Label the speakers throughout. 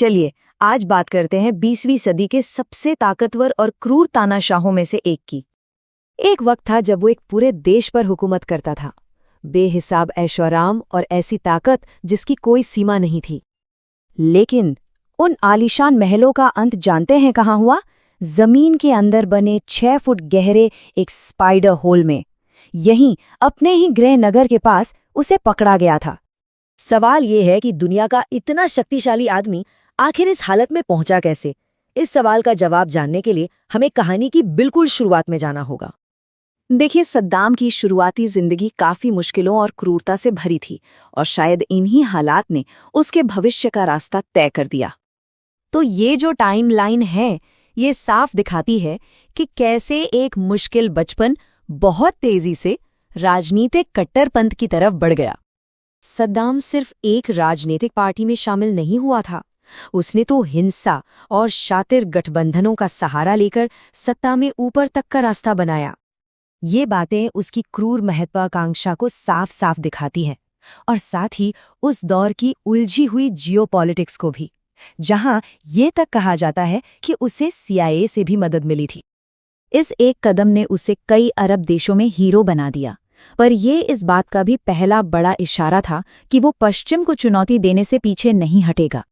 Speaker 1: चलिए आज बात करते हैं 20वीं सदी के सबसे ताकतवर और क्रूर तानाशाहों में से एक की। एक वक्त था जब वो एक पूरे देश पर हुकूमत करता था, बेहिसाब ऐशोआराम और ऐसी ताकत जिसकी कोई सीमा नहीं थी। लेकिन उन आलीशान महलों का अंत जानते हैं कहाँ हुआ? जमीन के अंदर बने 6 फुट गहरे एक स्पाइडर होल में। यहीं अपने ही गृह नगर के पास उसे पकड़ा गया था।
Speaker 2: सवाल ये है कि दुनिया का इतना शक्तिशाली आदमी आखिर इस हालत में पहुंचा कैसे? इस सवाल का जवाब जानने के लिए हमें कहानी की बिल्कुल शुरुआत में जाना होगा।
Speaker 1: देखिए, सद्दाम की शुरुआती जिंदगी काफी मुश्किलों और क्रूरता से भरी थी और शायद इन्हीं हालात ने उसके भविष्य का रास्ता तय कर दिया। तो ये जो टाइमलाइन है, ये साफ दिखाती है कि कैसे एक मुश्किल बचपन बहुत तेजी से राजनीतिक कट्टरपंथ की तरफ बढ़ गया। सद्दाम सिर्फ एक राजनीतिक पार्टी में शामिल नहीं हुआ था, उसने तो हिंसा और शातिर गठबंधनों का सहारा लेकर सत्ता में ऊपर तक का रास्ता बनाया। ये बातें उसकी क्रूर महत्वाकांक्षा को साफ साफ दिखाती हैं और साथ ही उस दौर की उलझी हुई जियोपॉलिटिक्स को भी, जहां ये तक कहा जाता है कि उसे CIA से भी मदद मिली थी। इस एक कदम ने उसे कई अरब देशों में हीरो बना दिया, पर यह इस बात का भी पहला बड़ा इशारा था कि वो पश्चिम को चुनौती देने से पीछे नहीं हटेगा।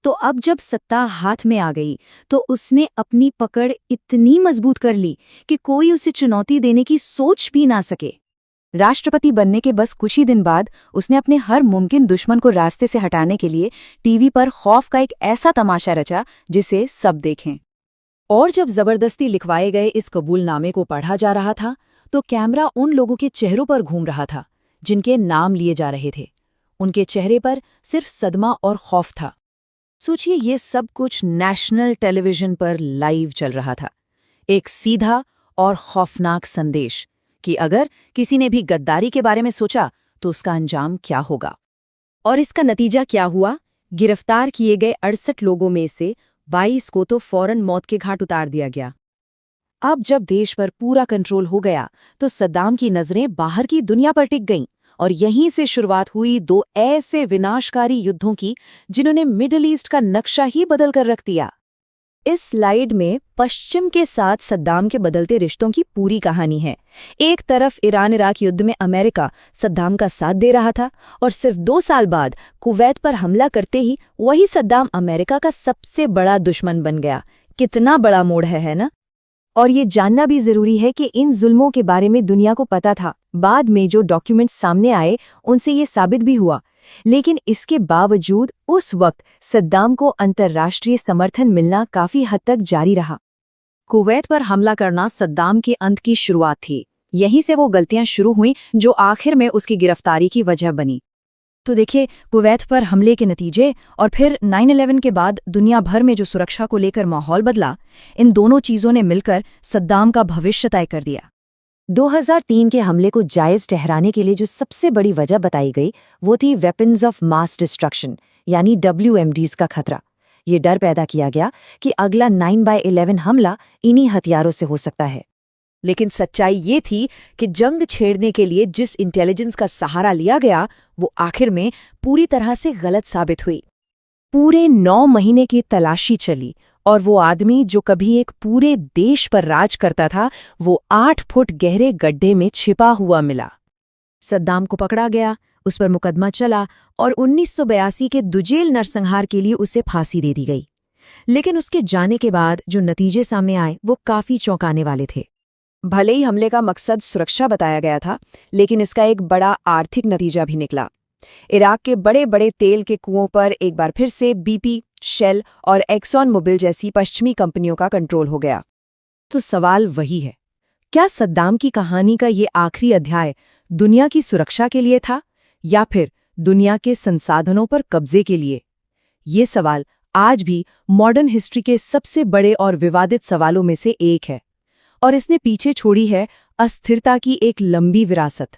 Speaker 1: तो अब जब सत्ता हाथ में आ गई तो उसने अपनी पकड़ इतनी मजबूत कर ली कि कोई उसे चुनौती देने की सोच भी ना सके। राष्ट्रपति बनने के बस कुछ ही दिन बाद उसने अपने हर मुमकिन दुश्मन को रास्ते से हटाने के लिए टीवी पर खौफ का एक ऐसा तमाशा रचा जिसे सब देखें। और जब जबरदस्ती लिखवाए गए इस कबूलनामे को पढ़ा जा रहा था तो कैमरा उन लोगों के चेहरों पर घूम रहा था जिनके नाम लिए जा रहे थे। उनके चेहरे पर सिर्फ सदमा और खौफ था। सोचिए, ये सब कुछ नेशनल टेलीविजन पर लाइव चल रहा था। एक सीधा और खौफनाक संदेश कि अगर किसी ने भी गद्दारी के बारे में सोचा तो उसका अंजाम क्या होगा। और इसका नतीजा क्या हुआ? गिरफ्तार किए गए 68 लोगों में से 22 को तो फौरन मौत के घाट उतार दिया गया। अब जब देश पर पूरा कंट्रोल हो गया तो सद्दाम की नजरें बाहर की दुनिया पर टिक गईं और यहीं से शुरुआत हुई 2 ऐसे विनाशकारी युद्धों की जिन्होंने मिडिल ईस्ट का नक्शा ही बदल कर रख दिया। इस स्लाइड में पश्चिम के साथ सद्दाम के बदलते रिश्तों की पूरी कहानी है। एक तरफ ईरान इराक युद्ध में अमेरिका सद्दाम का साथ दे रहा था और सिर्फ 2 साल बाद कुवैत पर हमला करते ही वही सद्दाम अमेरिका का सबसे बड़ा दुश्मन बन गया। कितना बड़ा मोड़ है ना? और ये जानना भी जरूरी है कि इन जुल्मों के बारे में दुनिया को पता था। बाद में जो डॉक्यूमेंट्स सामने आए उनसे ये साबित भी हुआ। लेकिन इसके बावजूद उस वक्त सद्दाम को अंतर्राष्ट्रीय समर्थन मिलना काफी हद तक जारी रहा। कुवैत पर हमला करना सद्दाम के अंत की शुरुआत थी। यहीं से वो गलतियां शुरू हुईं जो आखिर में उसकी गिरफ्तारी की वजह बनी। तो देखिए, कुवैत पर हमले के नतीजे और फिर 9/11 के बाद दुनिया भर में जो सुरक्षा को लेकर माहौल बदला, इन दोनों चीजों ने मिलकर सद्दाम का भविष्य तय कर दिया। 2003 के हमले को जायज ठहराने के लिए जो सबसे बड़ी वजह बताई गई वो थी वेपन्स ऑफ मास डिस्ट्रक्शन यानी WMDs का खतरा। ये डर पैदा किया गया कि अगला 9/11 हमला इन्हीं हथियारों से हो सकता है। लेकिन सच्चाई ये थी कि जंग छेड़ने के लिए जिस इंटेलिजेंस का सहारा लिया गया वो आखिर में पूरी तरह से गलत साबित हुई। पूरे 9 महीने की तलाशी चली और वो आदमी जो कभी एक पूरे देश पर राज करता था वो 8 फुट गहरे गड्ढे में छिपा हुआ मिला। सद्दाम को पकड़ा गया, उस पर मुकदमा चला और 1982 के दुजेल नरसंहार के लिए उसे फांसी दे दी गई। लेकिन उसके जाने के बाद जो नतीजे सामने आए वो काफी चौंकाने वाले थे। भले ही हमले का मकसद सुरक्षा बताया गया था, लेकिन इसका एक बड़ा आर्थिक नतीजा भी निकला। इराक के बड़े बड़े तेल के कुओं पर एक बार फिर से BP, शेल और एक्सॉन मोबिल जैसी पश्चिमी कंपनियों का कंट्रोल हो गया। तो सवाल वही है, क्या सद्दाम की कहानी का ये आखिरी अध्याय दुनिया की सुरक्षा के लिए था या फिर दुनिया के संसाधनों पर कब्जे के लिए? ये सवाल आज भी मॉडर्न हिस्ट्री के सबसे बड़े और विवादित सवालों में से एक है और इसने पीछे छोड़ी है अस्थिरता की एक लंबी विरासत।